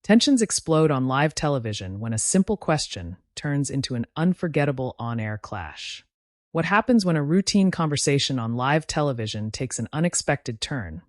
Tensions explode on live television when a simple question turns into an unforgettable on-air clash. What happens when a routine conversation on live television takes an unexpected turn,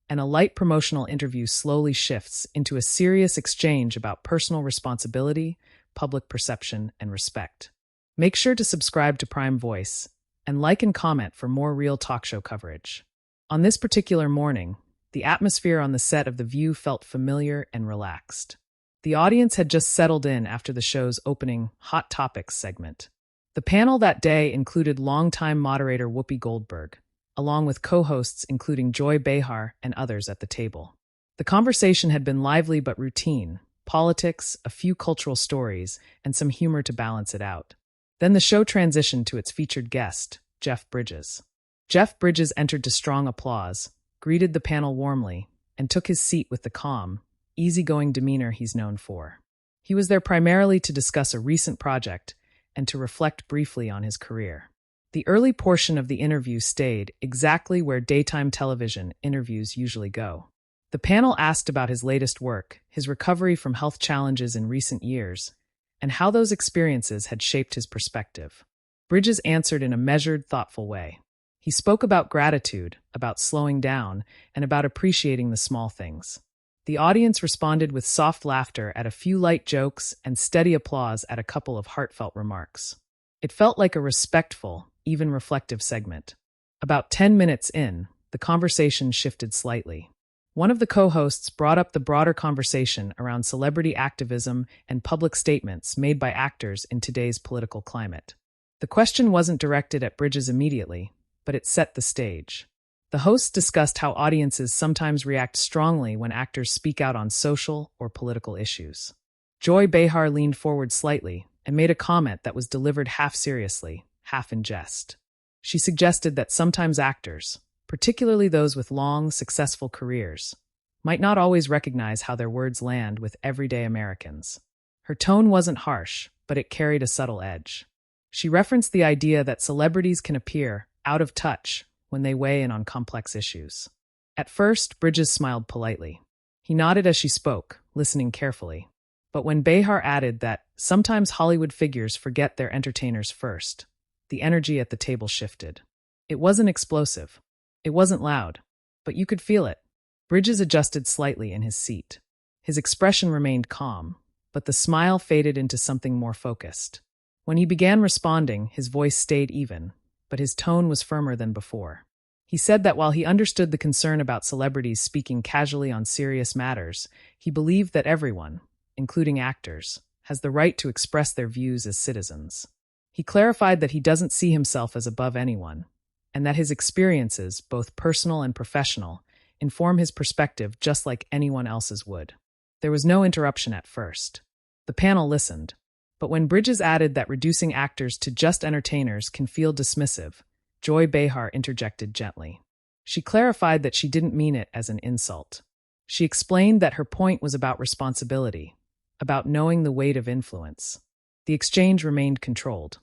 and a light promotional interview slowly shifts into a serious exchange about personal responsibility, public perception, and respect? Make sure to subscribe to Prime Voice and like and comment for more real talk show coverage. On this particular morning, the atmosphere on the set of The View felt familiar and relaxed. The audience had just settled in after the show's opening Hot Topics segment. The panel that day included longtime moderator Whoopi Goldberg, along with co-hosts including Joy Behar and others at the table. The conversation had been lively but routine: politics, a few cultural stories, and some humor to balance it out. Then the show transitioned to its featured guest, Jeff Bridges. Jeff Bridges entered to strong applause, greeted the panel warmly, and took his seat with the calm, easygoing demeanor he's known for. He was there primarily to discuss a recent project and to reflect briefly on his career. The early portion of the interview stayed exactly where daytime television interviews usually go. The panel asked about his latest work, his recovery from health challenges in recent years, and how those experiences had shaped his perspective. Bridges answered in a measured, thoughtful way. He spoke about gratitude, about slowing down, and about appreciating the small things. The audience responded with soft laughter at a few light jokes and steady applause at a couple of heartfelt remarks. It felt like a respectful, even reflective segment. About 10 minutes in, the conversation shifted slightly. One of the co-hosts brought up the broader conversation around celebrity activism and public statements made by actors in today's political climate. The question wasn't directed at Bridges immediately, but it set the stage. The hosts discussed how audiences sometimes react strongly when actors speak out on social or political issues. Joy Behar leaned forward slightly and made a comment that was delivered half seriously, half in jest. She suggested that sometimes actors, particularly those with long, successful careers, might not always recognize how their words land with everyday Americans. Her tone wasn't harsh, but it carried a subtle edge. She referenced the idea that celebrities can appear out of touch when they weigh in on complex issues. At first, Bridges smiled politely. He nodded as she spoke, listening carefully. But when Behar added that sometimes Hollywood figures forget their entertainers first, the energy at the table shifted. It wasn't explosive. It wasn't loud, but you could feel it. Bridges adjusted slightly in his seat. His expression remained calm, but the smile faded into something more focused. When he began responding, his voice stayed even, but his tone was firmer than before. He said that while he understood the concern about celebrities speaking casually on serious matters, he believed that everyone, including actors, has the right to express their views as citizens. He clarified that he doesn't see himself as above anyone, and that his experiences, both personal and professional, inform his perspective just like anyone else's would. There was no interruption at first. The panel listened, but when Bridges added that reducing actors to just entertainers can feel dismissive, Joy Behar interjected gently. She clarified that she didn't mean it as an insult. She explained that her point was about responsibility, about knowing the weight of influence. The exchange remained controlled.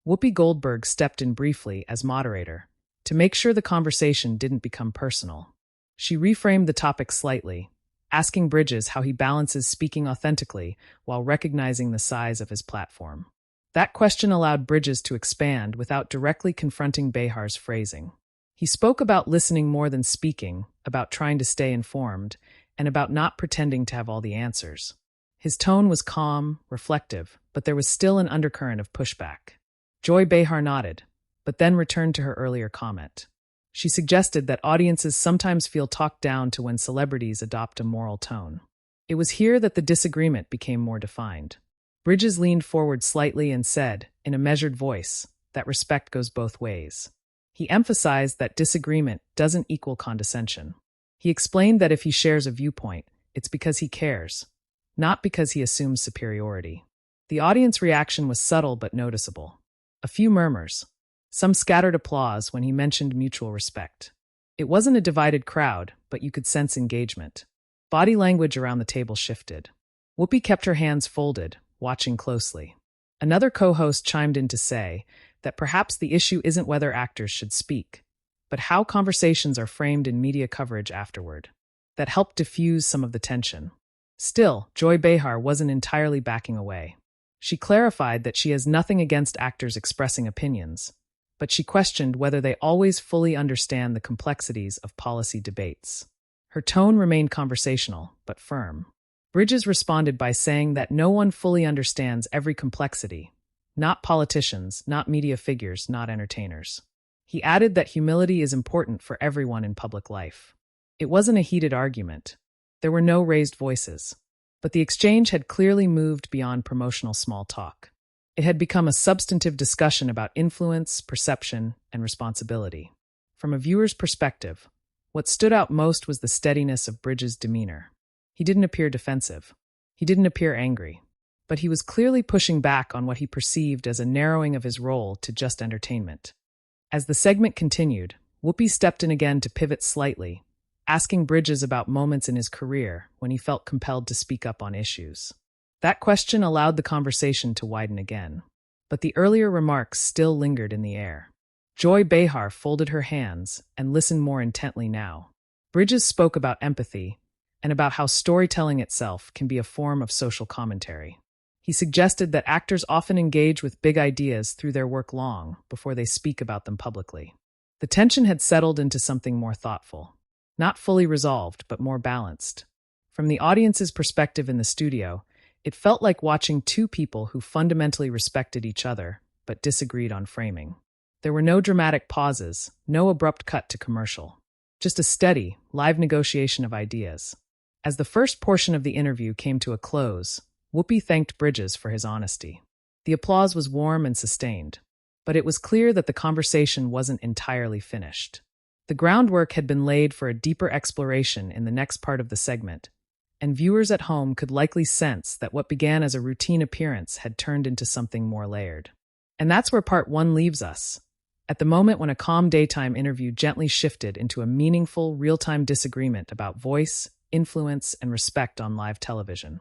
Whoopi Goldberg stepped in briefly as moderator to make sure the conversation didn't become personal. She reframed the topic slightly, asking Bridges how he balances speaking authentically while recognizing the size of his platform. That question allowed Bridges to expand without directly confronting Behar's phrasing. He spoke about listening more than speaking, about trying to stay informed, and about not pretending to have all the answers. His tone was calm, reflective, but there was still an undercurrent of pushback. Joy Behar nodded, but then returned to her earlier comment. She suggested that audiences sometimes feel talked down to when celebrities adopt a moral tone. It was here that the disagreement became more defined. Bridges leaned forward slightly and said, in a measured voice, that respect goes both ways. He emphasized that disagreement doesn't equal condescension. He explained that if he shares a viewpoint, it's because he cares, not because he assumes superiority. The audience reaction was subtle but noticeable. A few murmurs, some scattered applause when he mentioned mutual respect. It wasn't a divided crowd, but you could sense engagement. Body language around the table shifted. Whoopi kept her hands folded, watching closely. Another co-host chimed in to say that perhaps the issue isn't whether actors should speak, but how conversations are framed in media coverage afterward. That helped diffuse some of the tension. Still, Joy Behar wasn't entirely backing away. She clarified that she has nothing against actors expressing opinions, but she questioned whether they always fully understand the complexities of policy debates. Her tone remained conversational, but firm. Bridges responded by saying that no one fully understands every complexity, not politicians, not media figures, not entertainers. He added that humility is important for everyone in public life. It wasn't a heated argument. There were no raised voices. But the exchange had clearly moved beyond promotional small talk. It had become a substantive discussion about influence, perception, and responsibility. From a viewer's perspective, what stood out most was the steadiness of Bridges' demeanor. He didn't appear defensive. He didn't appear angry. But he was clearly pushing back on what he perceived as a narrowing of his role to just entertainment. As the segment continued, Whoopi stepped in again to pivot slightly, asking Bridges about moments in his career when he felt compelled to speak up on issues. That question allowed the conversation to widen again. But the earlier remarks still lingered in the air. Joy Behar folded her hands and listened more intently now. Bridges spoke about empathy and about how storytelling itself can be a form of social commentary. He suggested that actors often engage with big ideas through their work long before they speak about them publicly. The tension had settled into something more thoughtful. Not fully resolved, but more balanced. From the audience's perspective in the studio, it felt like watching two people who fundamentally respected each other, but disagreed on framing. There were no dramatic pauses, no abrupt cut to commercial. Just a steady, live negotiation of ideas. As the first portion of the interview came to a close, Whoopi thanked Bridges for his honesty. The applause was warm and sustained, but it was clear that the conversation wasn't entirely finished. The groundwork had been laid for a deeper exploration in the next part of the segment, and viewers at home could likely sense that what began as a routine appearance had turned into something more layered. And that's where part one leaves us, at the moment when a calm daytime interview gently shifted into a meaningful, real-time disagreement about voice, influence, and respect on live television.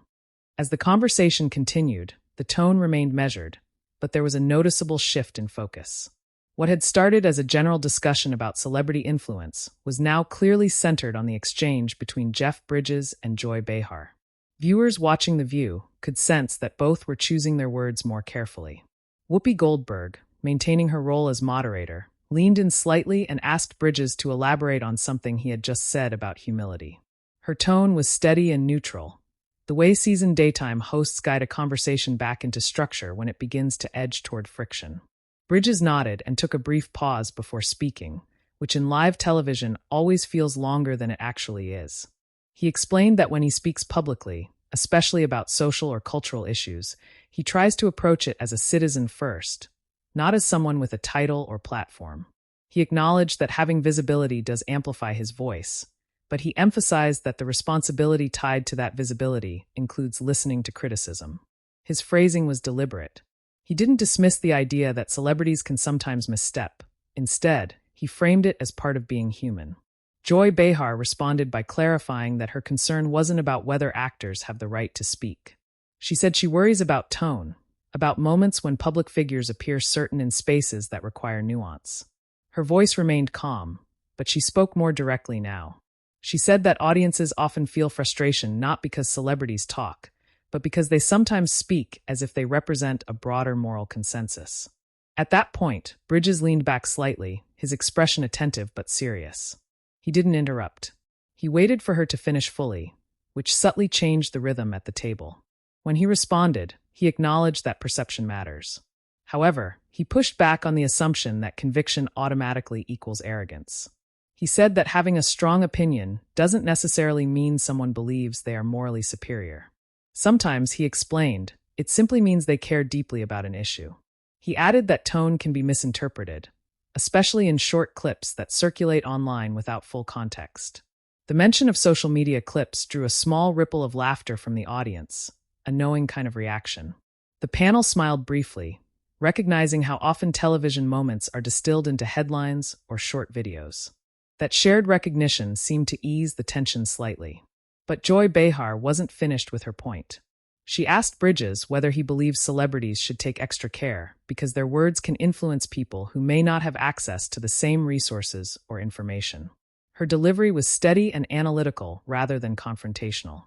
As the conversation continued, the tone remained measured, but there was a noticeable shift in focus. What had started as a general discussion about celebrity influence was now clearly centered on the exchange between Jeff Bridges and Joy Behar. Viewers watching The View could sense that both were choosing their words more carefully. Whoopi Goldberg, maintaining her role as moderator, leaned in slightly and asked Bridges to elaborate on something he had just said about humility. Her tone was steady and neutral, the way seasoned daytime hosts guide a conversation back into structure when it begins to edge toward friction. Bridges nodded and took a brief pause before speaking, which in live television always feels longer than it actually is. He explained that when he speaks publicly, especially about social or cultural issues, he tries to approach it as a citizen first, not as someone with a title or platform. He acknowledged that having visibility does amplify his voice, but he emphasized that the responsibility tied to that visibility includes listening to criticism. His phrasing was deliberate. He didn't dismiss the idea that celebrities can sometimes misstep. Instead, he framed it as part of being human. Joy Behar responded by clarifying that her concern wasn't about whether actors have the right to speak. She said she worries about tone, about moments when public figures appear certain in spaces that require nuance. Her voice remained calm, but she spoke more directly now. She said that audiences often feel frustration not because celebrities talk, but because they sometimes speak as if they represent a broader moral consensus. At that point, Bridges leaned back slightly, his expression attentive but serious. He didn't interrupt. He waited for her to finish fully, which subtly changed the rhythm at the table. When he responded, he acknowledged that perception matters. However, he pushed back on the assumption that conviction automatically equals arrogance. He said that having a strong opinion doesn't necessarily mean someone believes they are morally superior. Sometimes, he explained, it simply means they care deeply about an issue. He added that tone can be misinterpreted, especially in short clips that circulate online without full context. The mention of social media clips drew a small ripple of laughter from the audience, a knowing kind of reaction. The panel smiled briefly, recognizing how often television moments are distilled into headlines or short videos. That shared recognition seemed to ease the tension slightly. But Joy Behar wasn't finished with her point. She asked Bridges whether he believes celebrities should take extra care because their words can influence people who may not have access to the same resources or information. Her delivery was steady and analytical rather than confrontational.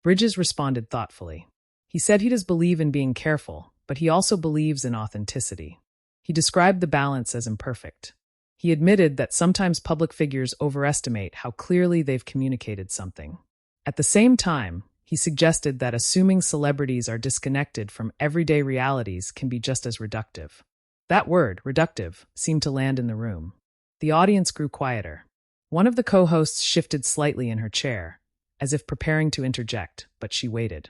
Bridges responded thoughtfully. He said he does believe in being careful, but he also believes in authenticity. He described the balance as imperfect. He admitted that sometimes public figures overestimate how clearly they've communicated something. At the same time, he suggested that assuming celebrities are disconnected from everyday realities can be just as reductive. That word, reductive, seemed to land in the room. The audience grew quieter. One of the co-hosts shifted slightly in her chair, as if preparing to interject, but she waited.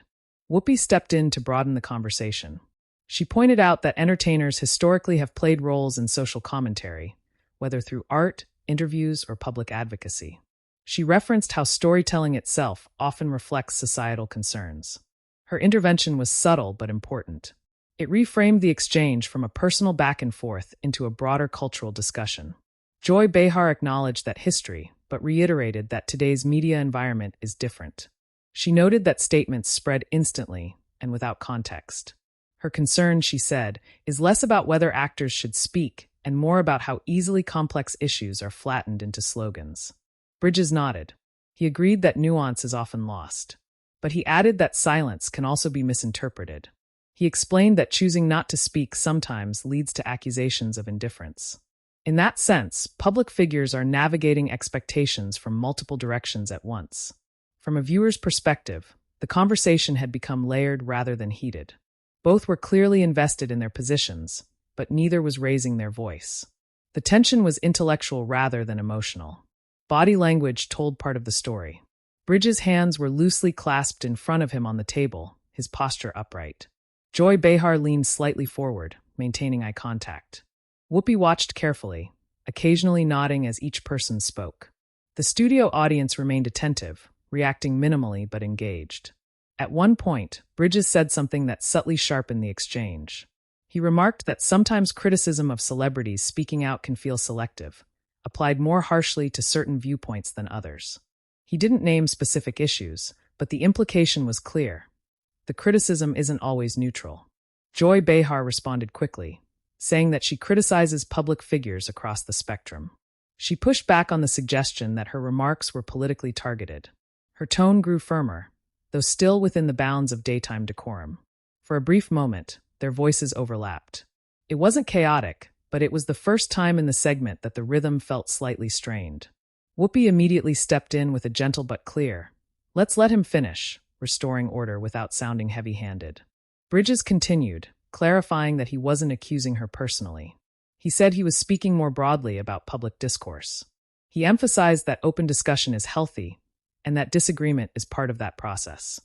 Whoopi stepped in to broaden the conversation. She pointed out that entertainers historically have played roles in social commentary, whether through art, interviews, or public advocacy. She referenced how storytelling itself often reflects societal concerns. Her intervention was subtle but important. It reframed the exchange from a personal back and forth into a broader cultural discussion. Joy Behar acknowledged that history, but reiterated that today's media environment is different. She noted that statements spread instantly and without context. Her concern, she said, is less about whether actors should speak and more about how easily complex issues are flattened into slogans. Bridges nodded. He agreed that nuance is often lost. But he added that silence can also be misinterpreted. He explained that choosing not to speak sometimes leads to accusations of indifference. In that sense, public figures are navigating expectations from multiple directions at once. From a viewer's perspective, the conversation had become layered rather than heated. Both were clearly invested in their positions, but neither was raising their voice. The tension was intellectual rather than emotional. Body language told part of the story. Bridges' hands were loosely clasped in front of him on the table, his posture upright. Joy Behar leaned slightly forward, maintaining eye contact. Whoopi watched carefully, occasionally nodding as each person spoke. The studio audience remained attentive, reacting minimally but engaged. At one point, Bridges said something that subtly sharpened the exchange. He remarked that sometimes criticism of celebrities speaking out can feel selective, applied more harshly to certain viewpoints than others. He didn't name specific issues, but the implication was clear. The criticism isn't always neutral. Joy Behar responded quickly, saying that she criticizes public figures across the spectrum. She pushed back on the suggestion that her remarks were politically targeted. Her tone grew firmer, though still within the bounds of daytime decorum. For a brief moment, their voices overlapped. It wasn't chaotic, but it was the first time in the segment that the rhythm felt slightly strained. Whoopi immediately stepped in with a gentle but clear, "Let's let him finish," restoring order without sounding heavy-handed. Bridges continued, clarifying that he wasn't accusing her personally. He said he was speaking more broadly about public discourse. He emphasized that open discussion is healthy, and that disagreement is part of that process.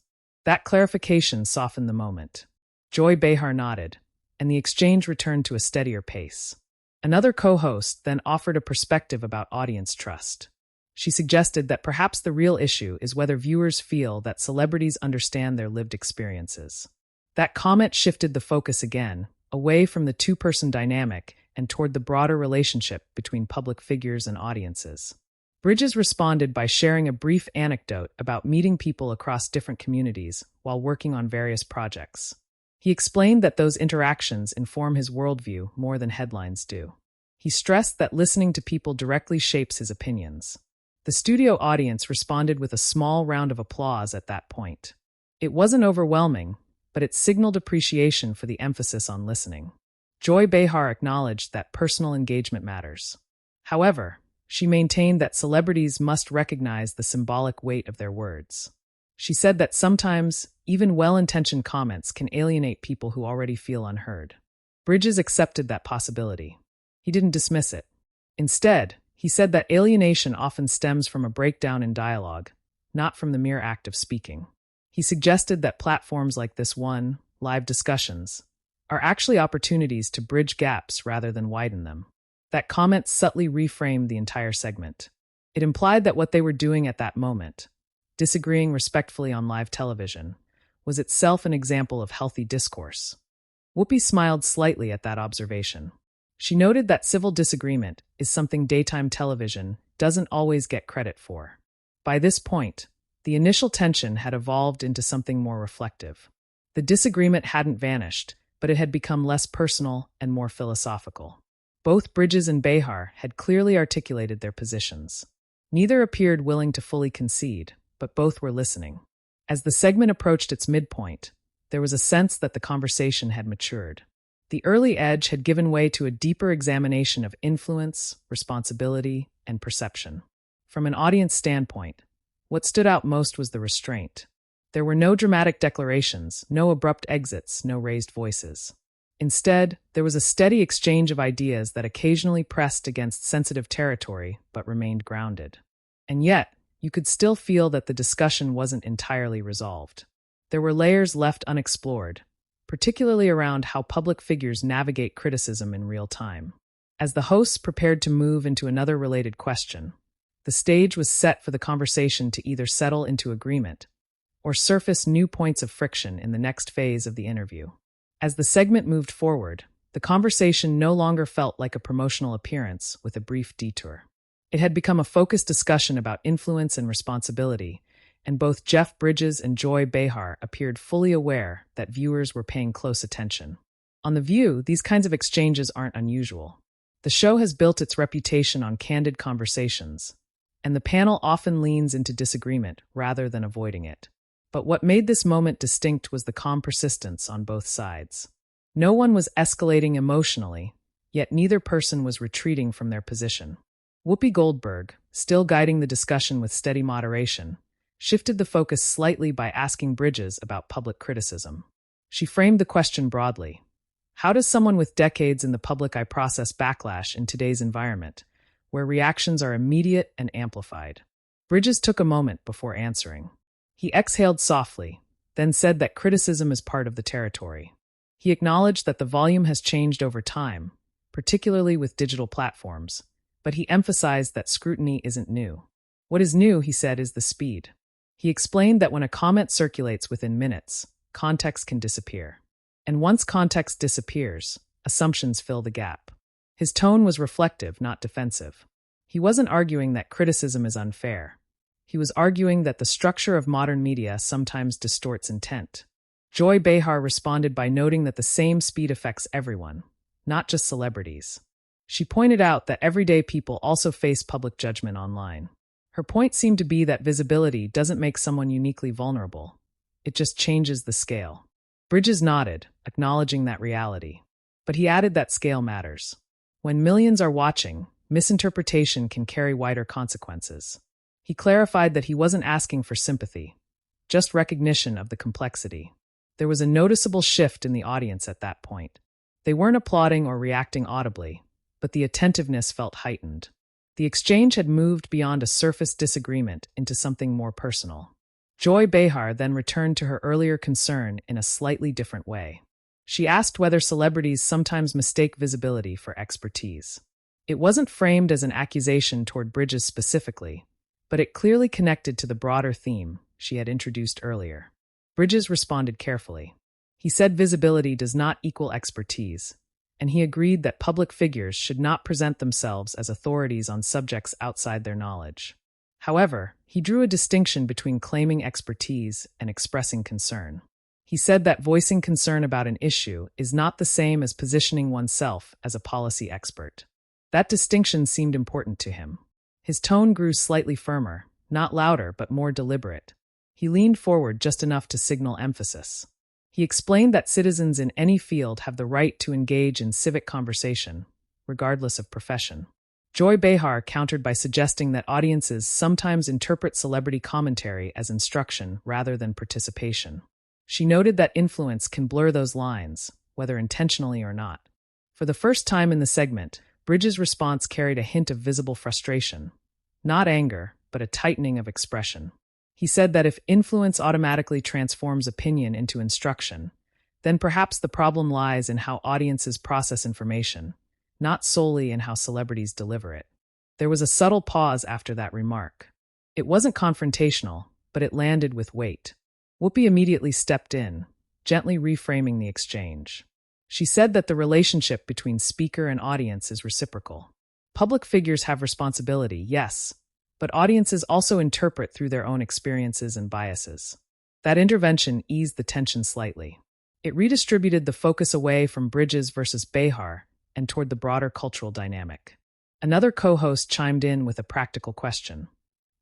That clarification softened the moment. Joy Behar nodded, and the exchange returned to a steadier pace. Another co-host then offered a perspective about audience trust. She suggested that perhaps the real issue is whether viewers feel that celebrities understand their lived experiences. That comment shifted the focus again, away from the two-person dynamic and toward the broader relationship between public figures and audiences. Bridges responded by sharing a brief anecdote about meeting people across different communities while working on various projects. He explained that those interactions inform his worldview more than headlines do. He stressed that listening to people directly shapes his opinions. The studio audience responded with a small round of applause at that point. It wasn't overwhelming, but it signaled appreciation for the emphasis on listening. Joy Behar acknowledged that personal engagement matters. However, she maintained that celebrities must recognize the symbolic weight of their words. She said that sometimes, even well-intentioned comments can alienate people who already feel unheard. Bridges accepted that possibility. He didn't dismiss it. Instead, he said that alienation often stems from a breakdown in dialogue, not from the mere act of speaking. He suggested that platforms like this one, live discussions, are actually opportunities to bridge gaps rather than widen them. That comment subtly reframed the entire segment. It implied that what they were doing at that moment, disagreeing respectfully on live television, was itself an example of healthy discourse. Whoopi smiled slightly at that observation. She noted that civil disagreement is something daytime television doesn't always get credit for. By this point, the initial tension had evolved into something more reflective. The disagreement hadn't vanished, but it had become less personal and more philosophical. Both Bridges and Behar had clearly articulated their positions. Neither appeared willing to fully concede, but both were listening. As the segment approached its midpoint, there was a sense that the conversation had matured. The early edge had given way to a deeper examination of influence, responsibility, and perception. From an audience standpoint, what stood out most was the restraint. There were no dramatic declarations, no abrupt exits, no raised voices. Instead, there was a steady exchange of ideas that occasionally pressed against sensitive territory but remained grounded. And yet, you could still feel that the discussion wasn't entirely resolved. There were layers left unexplored, particularly around how public figures navigate criticism in real time. As the hosts prepared to move into another related question, the stage was set for the conversation to either settle into agreement or surface new points of friction in the next phase of the interview. As the segment moved forward, the conversation no longer felt like a promotional appearance with a brief detour. It had become a focused discussion about influence and responsibility, and both Jeff Bridges and Joy Behar appeared fully aware that viewers were paying close attention. On The View, these kinds of exchanges aren't unusual. The show has built its reputation on candid conversations, and the panel often leans into disagreement rather than avoiding it. But what made this moment distinct was the calm persistence on both sides. No one was escalating emotionally, yet neither person was retreating from their position. Whoopi Goldberg, still guiding the discussion with steady moderation, shifted the focus slightly by asking Bridges about public criticism. She framed the question broadly. How does someone with decades in the public eye process backlash in today's environment, where reactions are immediate and amplified? Bridges took a moment before answering. He exhaled softly, then said that criticism is part of the territory. He acknowledged that the volume has changed over time, particularly with digital platforms, but he emphasized that scrutiny isn't new. What is new, he said, is the speed. He explained that when a comment circulates within minutes, context can disappear. And once context disappears, assumptions fill the gap. His tone was reflective, not defensive. He wasn't arguing that criticism is unfair. He was arguing that the structure of modern media sometimes distorts intent. Joy Behar responded by noting that the same speed affects everyone, not just celebrities. She pointed out that everyday people also face public judgment online. Her point seemed to be that visibility doesn't make someone uniquely vulnerable. It just changes the scale. Bridges nodded, acknowledging that reality. But he added that scale matters. When millions are watching, misinterpretation can carry wider consequences. He clarified that he wasn't asking for sympathy, just recognition of the complexity. There was a noticeable shift in the audience at that point. They weren't applauding or reacting audibly, but the attentiveness felt heightened. The exchange had moved beyond a surface disagreement into something more personal. Joy Behar then returned to her earlier concern in a slightly different way. She asked whether celebrities sometimes mistake visibility for expertise. It wasn't framed as an accusation toward Bridges specifically, but it clearly connected to the broader theme she had introduced earlier. Bridges responded carefully. He said visibility does not equal expertise, and he agreed that public figures should not present themselves as authorities on subjects outside their knowledge. However, he drew a distinction between claiming expertise and expressing concern. He said that voicing concern about an issue is not the same as positioning oneself as a policy expert. That distinction seemed important to him. His tone grew slightly firmer, not louder but more deliberate. He leaned forward just enough to signal emphasis. He explained that citizens in any field have the right to engage in civic conversation, regardless of profession. Joy Behar countered by suggesting that audiences sometimes interpret celebrity commentary as instruction rather than participation. She noted that influence can blur those lines, whether intentionally or not. For the first time in the segment, Bridges' response carried a hint of visible frustration. Not anger, but a tightening of expression. He said that if influence automatically transforms opinion into instruction, then perhaps the problem lies in how audiences process information, not solely in how celebrities deliver it. There was a subtle pause after that remark. It wasn't confrontational, but it landed with weight. Whoopi immediately stepped in, gently reframing the exchange. She said that the relationship between speaker and audience is reciprocal. Public figures have responsibility, yes, but audiences also interpret through their own experiences and biases. That intervention eased the tension slightly. It redistributed the focus away from Bridges versus Behar and toward the broader cultural dynamic. Another co-host chimed in with a practical question.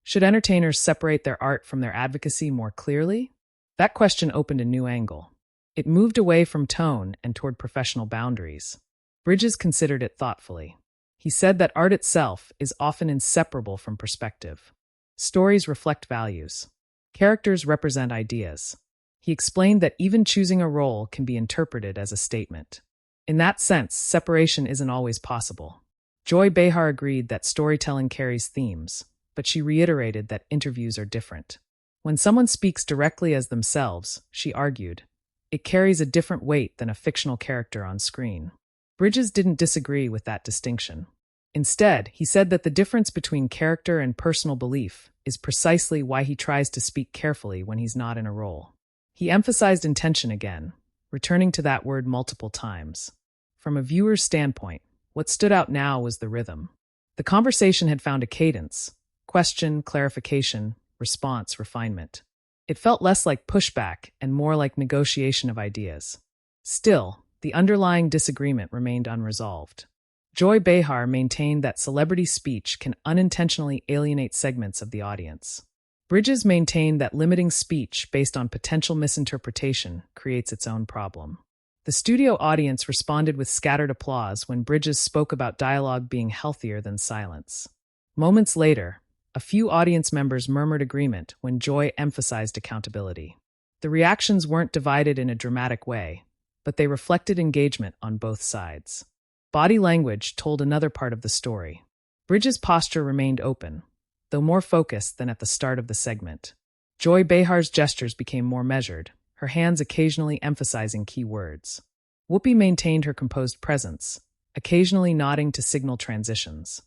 Should entertainers separate their art from their advocacy more clearly? That question opened a new angle. It moved away from tone and toward professional boundaries. Bridges considered it thoughtfully. He said that art itself is often inseparable from perspective. Stories reflect values. Characters represent ideas. He explained that even choosing a role can be interpreted as a statement. In that sense, separation isn't always possible. Joy Behar agreed that storytelling carries themes, but she reiterated that interviews are different. When someone speaks directly as themselves, she argued, it carries a different weight than a fictional character on screen. Bridges didn't disagree with that distinction. Instead, he said that the difference between character and personal belief is precisely why he tries to speak carefully when he's not in a role. He emphasized intention again, returning to that word multiple times. From a viewer's standpoint, what stood out now was the rhythm. The conversation had found a cadence: question, clarification, response, refinement. It felt less like pushback and more like negotiation of ideas. Still, the underlying disagreement remained unresolved. Joy Behar maintained that celebrity speech can unintentionally alienate segments of the audience. Bridges maintained that limiting speech based on potential misinterpretation creates its own problem. The studio audience responded with scattered applause when Bridges spoke about dialogue being healthier than silence. Moments later, a few audience members murmured agreement when Joy emphasized accountability. The reactions weren't divided in a dramatic way, but they reflected engagement on both sides. Body language told another part of the story. Bridges' posture remained open, though more focused than at the start of the segment. Joy Behar's gestures became more measured, her hands occasionally emphasizing key words. Whoopi maintained her composed presence, occasionally nodding to signal transitions.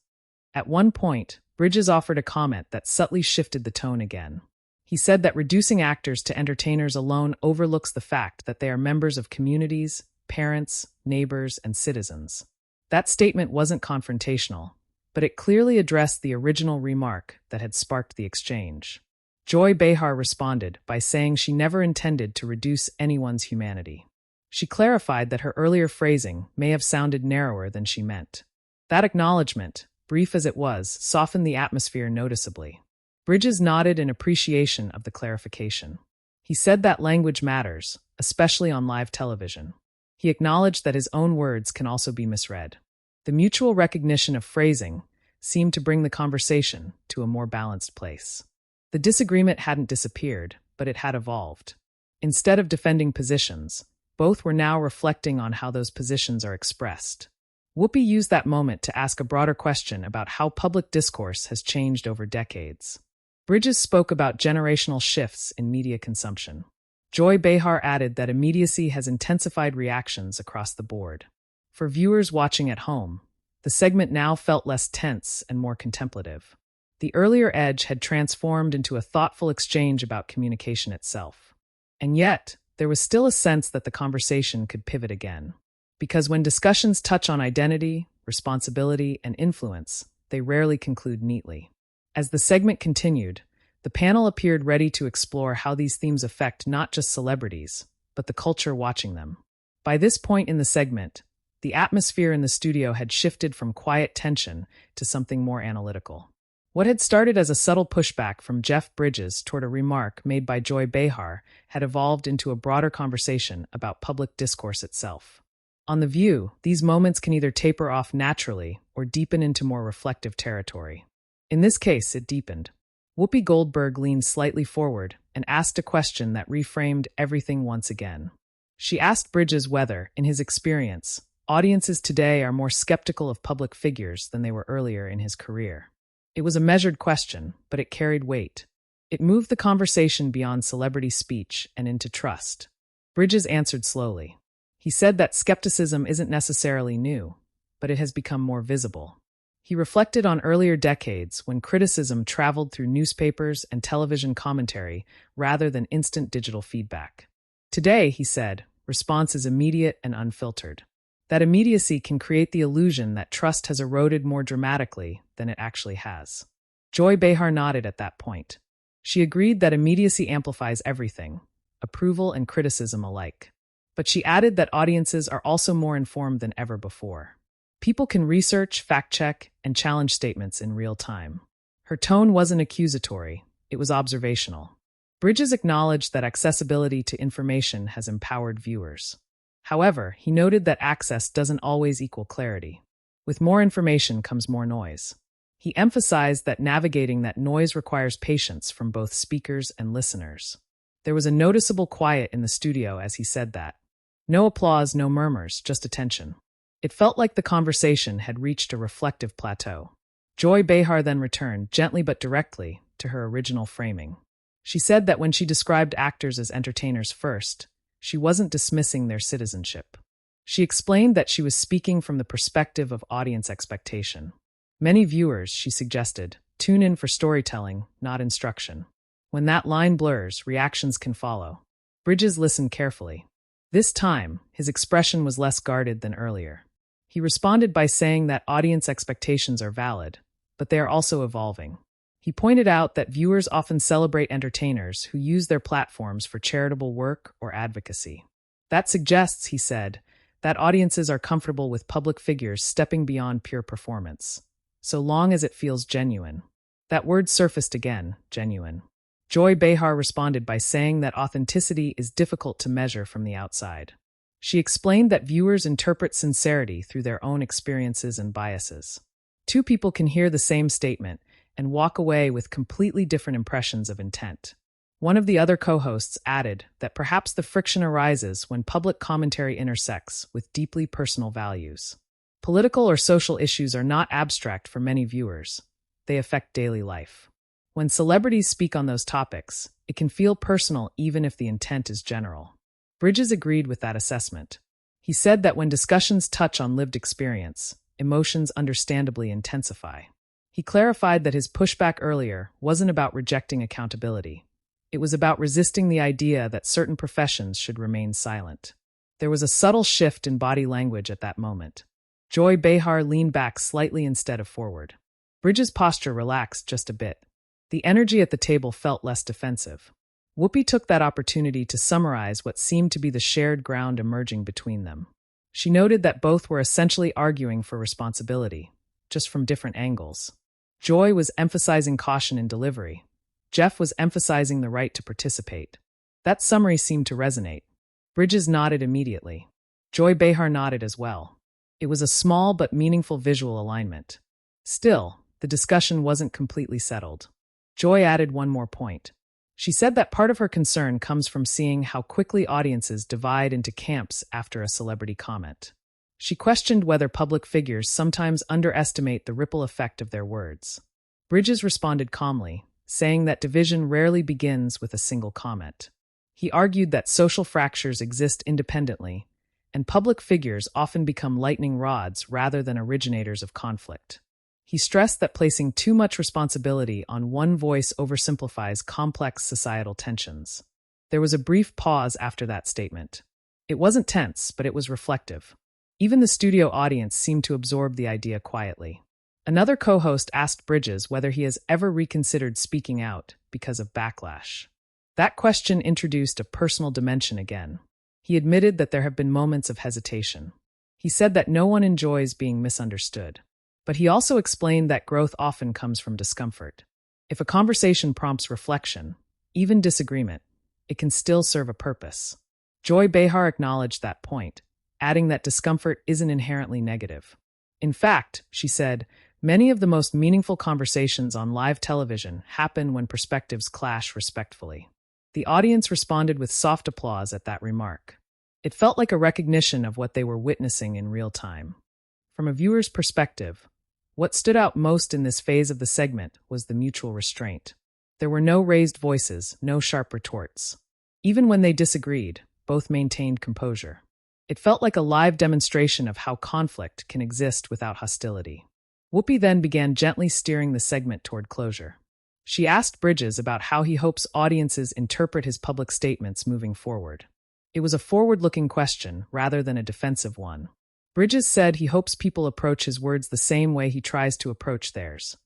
At one point, Bridges offered a comment that subtly shifted the tone again. He said that reducing actors to entertainers alone overlooks the fact that they are members of communities, parents, neighbors, and citizens. That statement wasn't confrontational, but it clearly addressed the original remark that had sparked the exchange. Joy Behar responded by saying she never intended to reduce anyone's humanity. She clarified that her earlier phrasing may have sounded narrower than she meant. That acknowledgement, brief as it was, softened the atmosphere noticeably. Bridges nodded in appreciation of the clarification. He said that language matters, especially on live television. He acknowledged that his own words can also be misread. The mutual recognition of phrasing seemed to bring the conversation to a more balanced place. The disagreement hadn't disappeared, but it had evolved. Instead of defending positions, both were now reflecting on how those positions are expressed. Whoopi used that moment to ask a broader question about how public discourse has changed over decades. Bridges spoke about generational shifts in media consumption. Joy Behar added that immediacy has intensified reactions across the board. For viewers watching at home, the segment now felt less tense and more contemplative. The earlier edge had transformed into a thoughtful exchange about communication itself. And yet, there was still a sense that the conversation could pivot again. Because when discussions touch on identity, responsibility, and influence, they rarely conclude neatly. As the segment continued, the panel appeared ready to explore how these themes affect not just celebrities, but the culture watching them. By this point in the segment, the atmosphere in the studio had shifted from quiet tension to something more analytical. What had started as a subtle pushback from Jeff Bridges toward a remark made by Joy Behar had evolved into a broader conversation about public discourse itself. On The View, these moments can either taper off naturally or deepen into more reflective territory. In this case, it deepened. Whoopi Goldberg leaned slightly forward and asked a question that reframed everything once again. She asked Bridges whether, in his experience, audiences today are more skeptical of public figures than they were earlier in his career. It was a measured question, but it carried weight. It moved the conversation beyond celebrity speech and into trust. Bridges answered slowly. He said that skepticism isn't necessarily new, but it has become more visible. He reflected on earlier decades when criticism traveled through newspapers and television commentary rather than instant digital feedback. Today, he said, response is immediate and unfiltered. That immediacy can create the illusion that trust has eroded more dramatically than it actually has. Joy Behar nodded at that point. She agreed that immediacy amplifies everything, approval and criticism alike. But she added that audiences are also more informed than ever before. People can research, fact-check, and challenge statements in real time. Her tone wasn't accusatory, it was observational. Bridges acknowledged that accessibility to information has empowered viewers. However, he noted that access doesn't always equal clarity. With more information comes more noise. He emphasized that navigating that noise requires patience from both speakers and listeners. There was a noticeable quiet in the studio as he said that. No applause, no murmurs, just attention. It felt like the conversation had reached a reflective plateau. Joy Behar then returned, gently but directly, to her original framing. She said that when she described actors as entertainers first, she wasn't dismissing their citizenship. She explained that she was speaking from the perspective of audience expectation. Many viewers, she suggested, tune in for storytelling, not instruction. When that line blurs, reactions can follow. Bridges listened carefully. This time, his expression was less guarded than earlier. He responded by saying that audience expectations are valid, but they are also evolving. He pointed out that viewers often celebrate entertainers who use their platforms for charitable work or advocacy. That suggests, he said, that audiences are comfortable with public figures stepping beyond pure performance, so long as it feels genuine. That word surfaced again, genuine. Joy Behar responded by saying that authenticity is difficult to measure from the outside. She explained that viewers interpret sincerity through their own experiences and biases. Two people can hear the same statement and walk away with completely different impressions of intent. One of the other co-hosts added that perhaps the friction arises when public commentary intersects with deeply personal values. Political or social issues are not abstract for many viewers. They affect daily life. When celebrities speak on those topics, it can feel personal even if the intent is general. Bridges agreed with that assessment. He said that when discussions touch on lived experience, emotions understandably intensify. He clarified that his pushback earlier wasn't about rejecting accountability. It was about resisting the idea that certain professions should remain silent. There was a subtle shift in body language at that moment. Joy Behar leaned back slightly instead of forward. Bridges' posture relaxed just a bit. The energy at the table felt less defensive. Whoopi took that opportunity to summarize what seemed to be the shared ground emerging between them. She noted that both were essentially arguing for responsibility, just from different angles. Joy was emphasizing caution in delivery. Jeff was emphasizing the right to participate. That summary seemed to resonate. Bridges nodded immediately. Joy Behar nodded as well. It was a small but meaningful visual alignment. Still, the discussion wasn't completely settled. Joy added one more point. She said that part of her concern comes from seeing how quickly audiences divide into camps after a celebrity comment. She questioned whether public figures sometimes underestimate the ripple effect of their words. Bridges responded calmly, saying that division rarely begins with a single comment. He argued that social fractures exist independently, and public figures often become lightning rods rather than originators of conflict. He stressed that placing too much responsibility on one voice oversimplifies complex societal tensions. There was a brief pause after that statement. It wasn't tense, but it was reflective. Even the studio audience seemed to absorb the idea quietly. Another co-host asked Bridges whether he has ever reconsidered speaking out because of backlash. That question introduced a personal dimension again. He admitted that there have been moments of hesitation. He said that no one enjoys being misunderstood. But he also explained that growth often comes from discomfort. If a conversation prompts reflection, even disagreement, it can still serve a purpose. Joy Behar acknowledged that point, adding that discomfort isn't inherently negative. In fact, she said, many of the most meaningful conversations on live television happen when perspectives clash respectfully. The audience responded with soft applause at that remark. It felt like a recognition of what they were witnessing in real time. From a viewer's perspective, what stood out most in this phase of the segment was the mutual restraint. There were no raised voices, no sharp retorts. Even when they disagreed, both maintained composure. It felt like a live demonstration of how conflict can exist without hostility. Whoopi then began gently steering the segment toward closure. She asked Bridges about how he hopes audiences interpret his public statements moving forward. It was a forward-looking question rather than a defensive one. Bridges said he hopes people approach his words the same way he tries to approach theirs,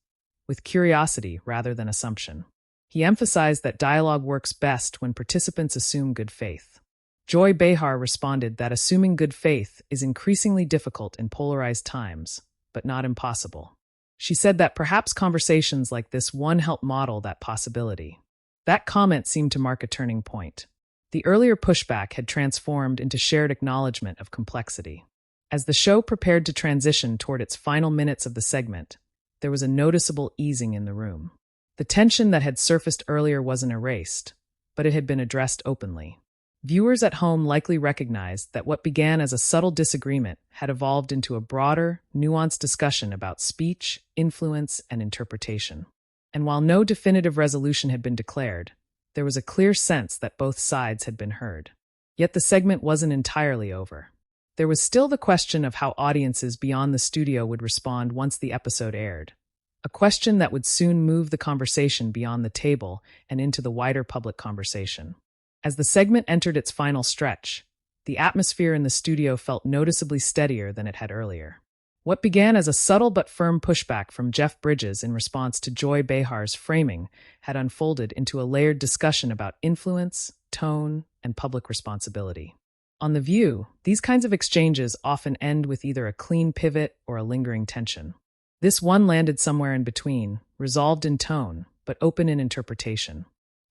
with curiosity rather than assumption. He emphasized that dialogue works best when participants assume good faith. Joy Behar responded that assuming good faith is increasingly difficult in polarized times, but not impossible. She said that perhaps conversations like this one help model that possibility. That comment seemed to mark a turning point. The earlier pushback had transformed into shared acknowledgement of complexity. As the show prepared to transition toward its final minutes of the segment, there was a noticeable easing in the room. The tension that had surfaced earlier wasn't erased, but it had been addressed openly. Viewers at home likely recognized that what began as a subtle disagreement had evolved into a broader, nuanced discussion about speech, influence, and interpretation. And while no definitive resolution had been declared, there was a clear sense that both sides had been heard. Yet the segment wasn't entirely over. There was still the question of how audiences beyond the studio would respond once the episode aired, a question that would soon move the conversation beyond the table and into the wider public conversation. As the segment entered its final stretch, the atmosphere in the studio felt noticeably steadier than it had earlier. What began as a subtle but firm pushback from Jeff Bridges in response to Joy Behar's framing had unfolded into a layered discussion about influence, tone, and public responsibility. On The View, these kinds of exchanges often end with either a clean pivot or a lingering tension. This one landed somewhere in between, resolved in tone, but open in interpretation.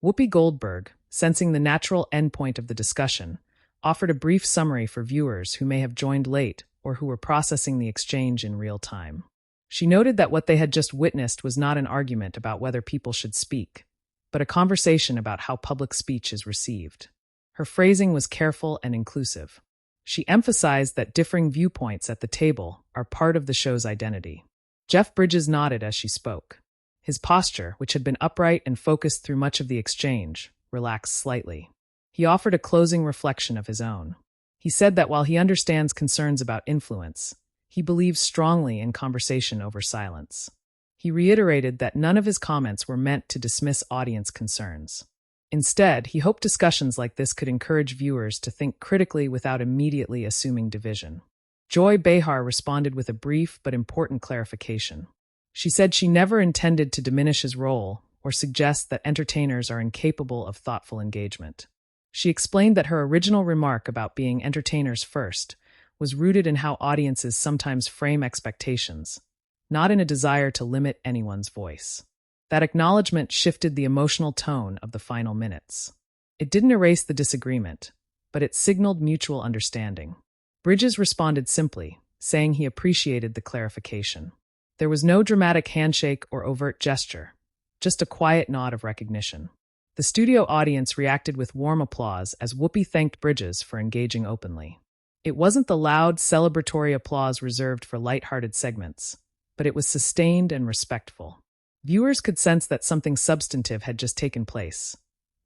Whoopi Goldberg, sensing the natural endpoint of the discussion, offered a brief summary for viewers who may have joined late or who were processing the exchange in real time. She noted that what they had just witnessed was not an argument about whether people should speak, but a conversation about how public speech is received. Her phrasing was careful and inclusive. She emphasized that differing viewpoints at the table are part of the show's identity. Jeff Bridges nodded as she spoke. His posture, which had been upright and focused through much of the exchange, relaxed slightly. He offered a closing reflection of his own. He said that while he understands concerns about influence, he believes strongly in conversation over silence. He reiterated that none of his comments were meant to dismiss audience concerns. Instead, he hoped discussions like this could encourage viewers to think critically without immediately assuming division. Joy Behar responded with a brief but important clarification. She said she never intended to diminish his role or suggest that entertainers are incapable of thoughtful engagement. She explained that her original remark about being entertainers first was rooted in how audiences sometimes frame expectations, not in a desire to limit anyone's voice. That acknowledgement shifted the emotional tone of the final minutes. It didn't erase the disagreement, but it signaled mutual understanding. Bridges responded simply, saying he appreciated the clarification. There was no dramatic handshake or overt gesture, just a quiet nod of recognition. The studio audience reacted with warm applause as Whoopi thanked Bridges for engaging openly. It wasn't the loud, celebratory applause reserved for light-hearted segments, but it was sustained and respectful. Viewers could sense that something substantive had just taken place.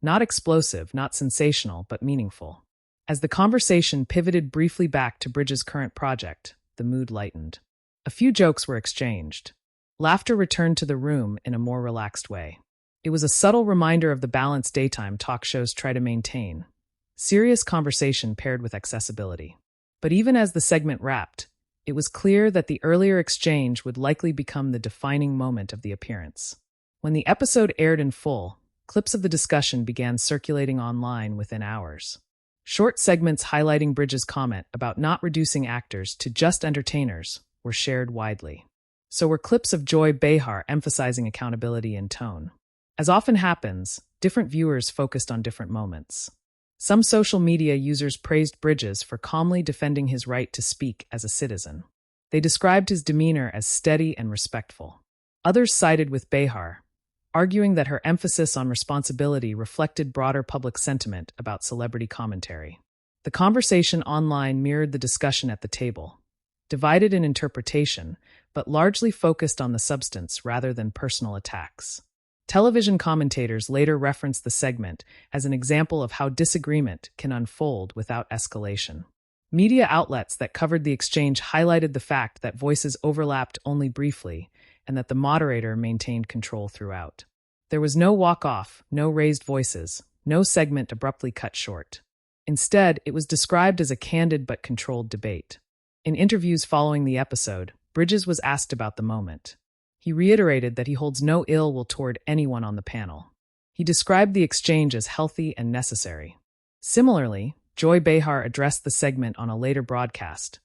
Not explosive, not sensational, but meaningful. As the conversation pivoted briefly back to Bridges' current project, the mood lightened. A few jokes were exchanged. Laughter returned to the room in a more relaxed way. It was a subtle reminder of the balance daytime talk shows try to maintain. Serious conversation paired with accessibility. But even as the segment wrapped, it was clear that the earlier exchange would likely become the defining moment of the appearance. When the episode aired in full, clips of the discussion began circulating online within hours. Short segments highlighting Bridges' comment about not reducing actors to just entertainers were shared widely. So were clips of Joy Behar emphasizing accountability and tone. As often happens, different viewers focused on different moments. Some social media users praised Bridges for calmly defending his right to speak as a citizen. They described his demeanor as steady and respectful. Others sided with Behar, arguing that her emphasis on responsibility reflected broader public sentiment about celebrity commentary. The conversation online mirrored the discussion at the table, divided in interpretation, but largely focused on the substance rather than personal attacks. Television commentators later referenced the segment as an example of how disagreement can unfold without escalation. Media outlets that covered the exchange highlighted the fact that voices overlapped only briefly and that the moderator maintained control throughout. There was no walk-off, no raised voices, no segment abruptly cut short. Instead, it was described as a candid but controlled debate. In interviews following the episode, Bridges was asked about the moment. He reiterated that he holds no ill will toward anyone on the panel. He described the exchange as healthy and necessary. Similarly, Joy Behar addressed the segment on a later broadcast,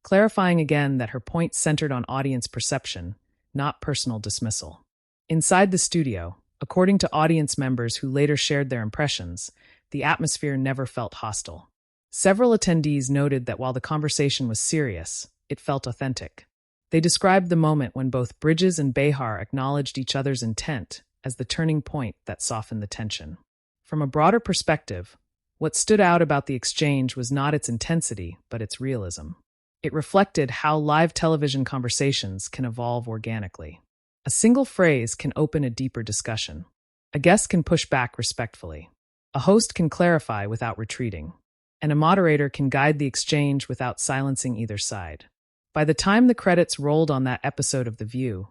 clarifying again that her point centered on audience perception, not personal dismissal. Inside the studio, According to audience members who later shared their impressions, the atmosphere never felt hostile. Several attendees noted that while the conversation was serious, it felt authentic. They described the moment when both Bridges and Behar acknowledged each other's intent as the turning point that softened the tension. From a broader perspective, what stood out about the exchange was not its intensity, but its realism. It reflected how live television conversations can evolve organically. A single phrase can open a deeper discussion. A guest can push back respectfully. A host can clarify without retreating. And a moderator can guide the exchange without silencing either side. By the time the credits rolled on that episode of The View,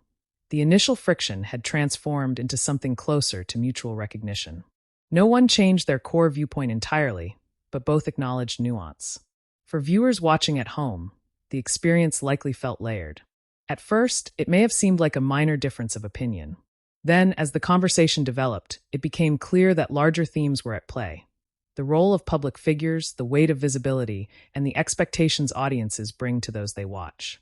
the initial friction had transformed into something closer to mutual recognition. No one changed their core viewpoint entirely, but both acknowledged nuance. For viewers watching at home, the experience likely felt layered. At first, it may have seemed like a minor difference of opinion. Then, as the conversation developed, it became clear that larger themes were at play. The role of public figures, the weight of visibility, and the expectations audiences bring to those they watch.